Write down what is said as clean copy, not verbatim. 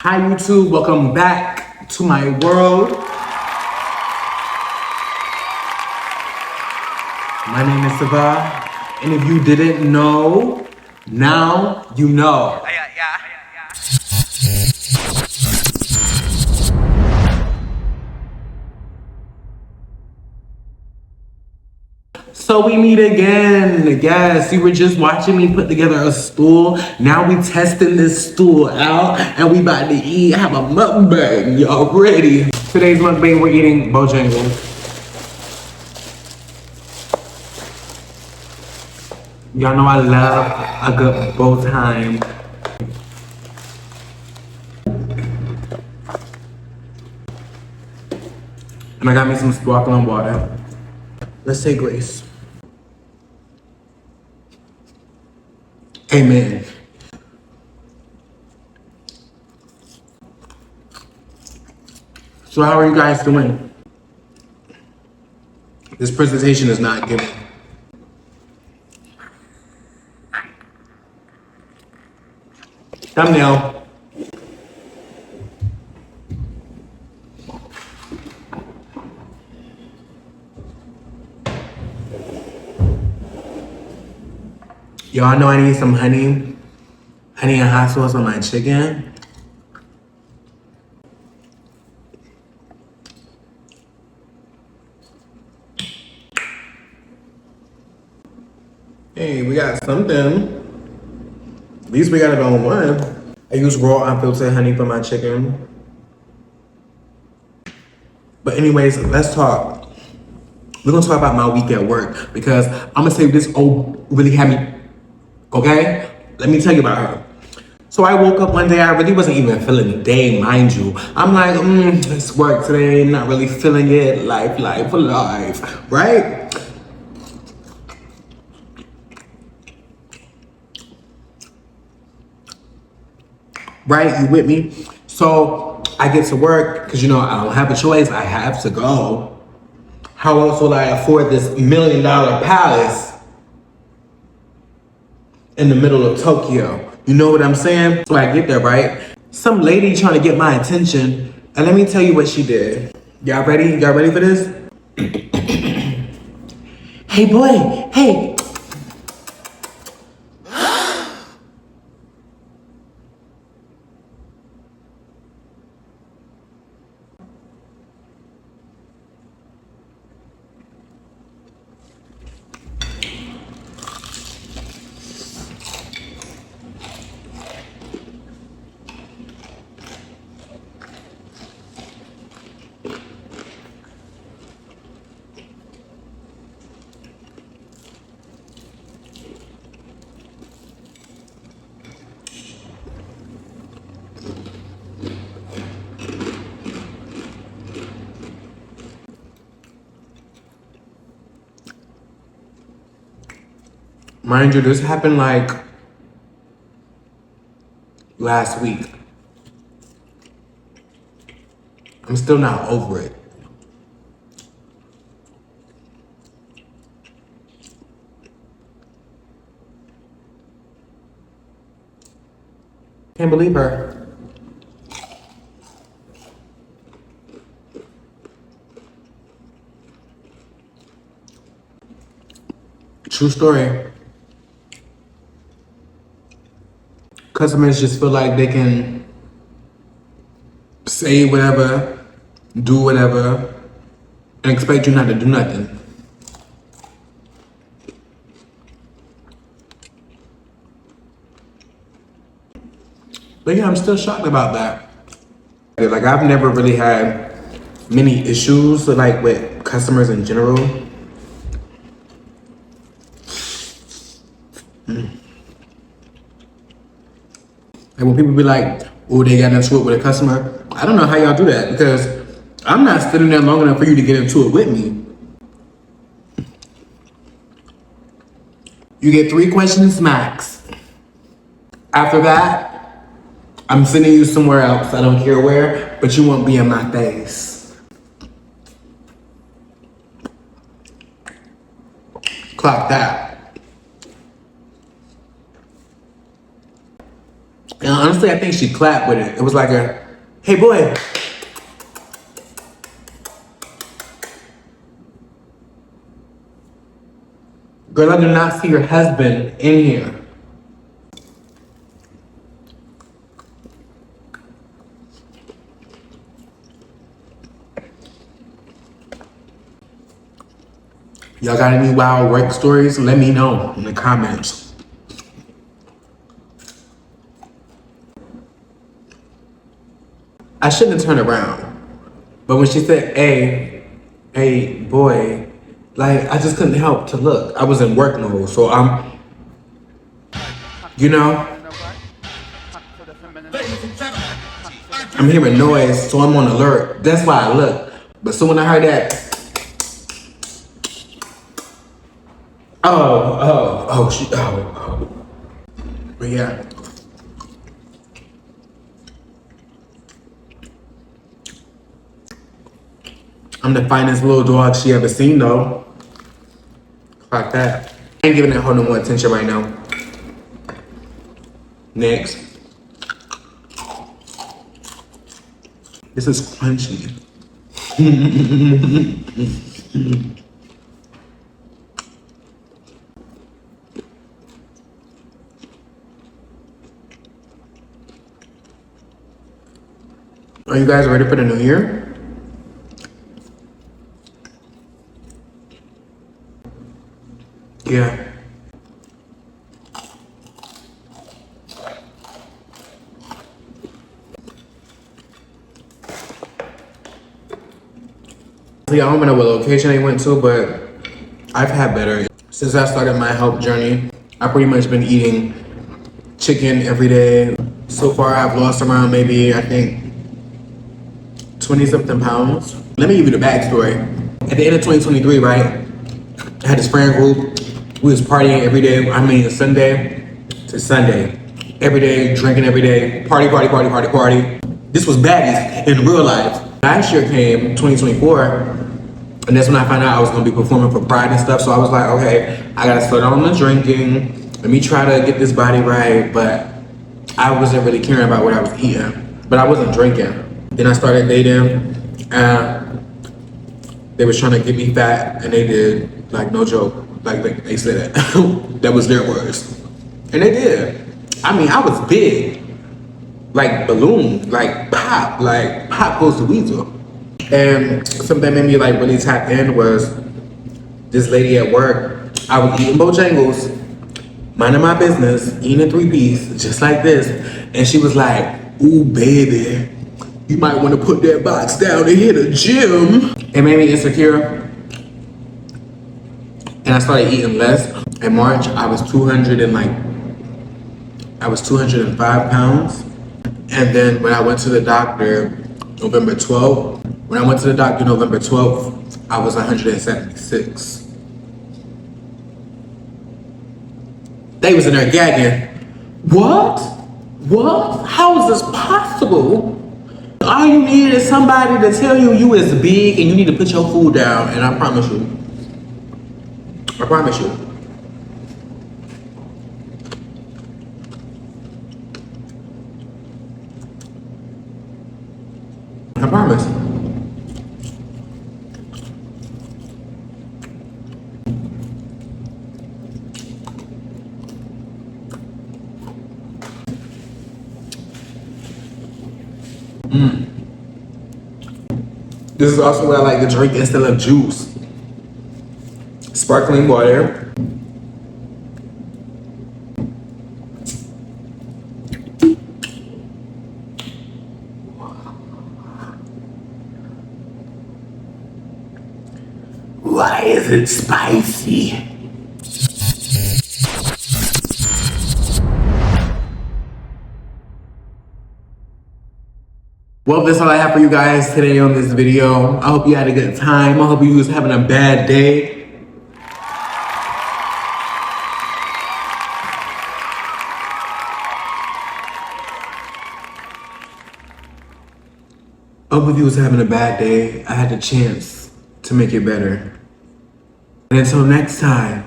Hi YouTube, welcome back to my world. My name is Sava, and if you didn't know, now you know. So we meet again. Yes, you were just watching me put together a stool. Now we testing this stool out and we about to eat. Have a mukbang. Y'all ready? Today's mukbang, we're eating Bojangles. Y'all know I love a good bow time. And I got me some sparkling water. Let's say grace. Amen. So how are you guys doing? This presentation is not giving. Thumbnail. Y'all know I need some honey and hot sauce on my chicken. Hey, we got something. At least we got it on one. I use raw unfiltered honey for my chicken. But anyways, let's talk. We're gonna talk about my week at work because I'm gonna say this old really had me, okay? Let me tell you about her. So I woke up one day, I really wasn't even feeling the day, mind you. I'm like, it's work today, not really feeling it, life, right? Right, you with me? So I get to work, because you know, I don't have a choice, I have to go. How else will I afford this $1 million palace in the middle of Tokyo? You know what I'm saying? So I get there, right? Some lady trying to get my attention, and let me tell you what she did. Y'all ready? Y'all ready for this? Hey boy, hey. Mind you, this happened like last week. I'm still not over it. Can't believe her. True story. Customers just feel like they can say whatever, do whatever, and expect you not to do nothing. But yeah, I'm still shocked about that. Like, I've never really had many issues like with customers in general. And when people be like, oh, they got into it with a customer, I don't know how y'all do that because I'm not sitting there long enough for you to get into it with me. You get 3 questions max. After that, I'm sending you somewhere else. I don't care where, but you won't be in my face. Clock that. And honestly, I think she clapped with it. It was like a, hey boy. Girl, I do not see your husband in here. Y'all got any wild work stories? Let me know in the comments. I shouldn't have turned around. But when she said, hey, boy, like, I just couldn't help to look. I was in work mode, so you know, I'm hearing noise, so I'm on alert. That's why I look. But soon when I heard that, oh. But yeah. I'm the finest little dog she ever seen though. Like that. I ain't giving that hoe no more attention right now. Next. This is crunchy. Are you guys ready for the new year? Yeah. I don't even know what location they went to, but I've had better. Since I started my health journey, I've pretty much been eating chicken every day. So far, I've lost around maybe, I think, 20 something pounds. Let me give you the backstory. At the end of 2023, right, I had this friend group. We was partying every day. I mean, Sunday to Sunday. Every day, drinking every day. Party. This was baddies in real life. Last year came, 2024, and that's when I found out I was gonna be performing for Pride and stuff. So I was like, okay, I gotta slow down on the drinking. Let me try to get this body right. But I wasn't really caring about what I was eating. But I wasn't drinking. Then I started dating, and they was trying to get me fat, and they did, like, no joke. Like they said that. That was their words. And they did. I mean, I was big. Like balloon, like pop goes to weasel. And something that made me like really tap in was this lady at work. I was eating Bojangles, minding my business, eating a 3-piece, just like this. And she was like, ooh, baby, you might want to put that box down and hit a gym. It made me insecure. And I started eating less. In March, I was 205 pounds. And then when I went to the doctor November 12th, I was 176. They was in there gagging. What? How is this possible? All you need is somebody to tell you you is big and you need to put your food down. And I promise you. I promise you. I promise. This is also what I like to drink instead of juice. Sparkling water. Why is it spicy? Well, that's all I have for you guys today on this video. I hope you had a good time. I hope you was having a bad day. I hope if you was having a bad day, I had the chance to make it better. And until next time.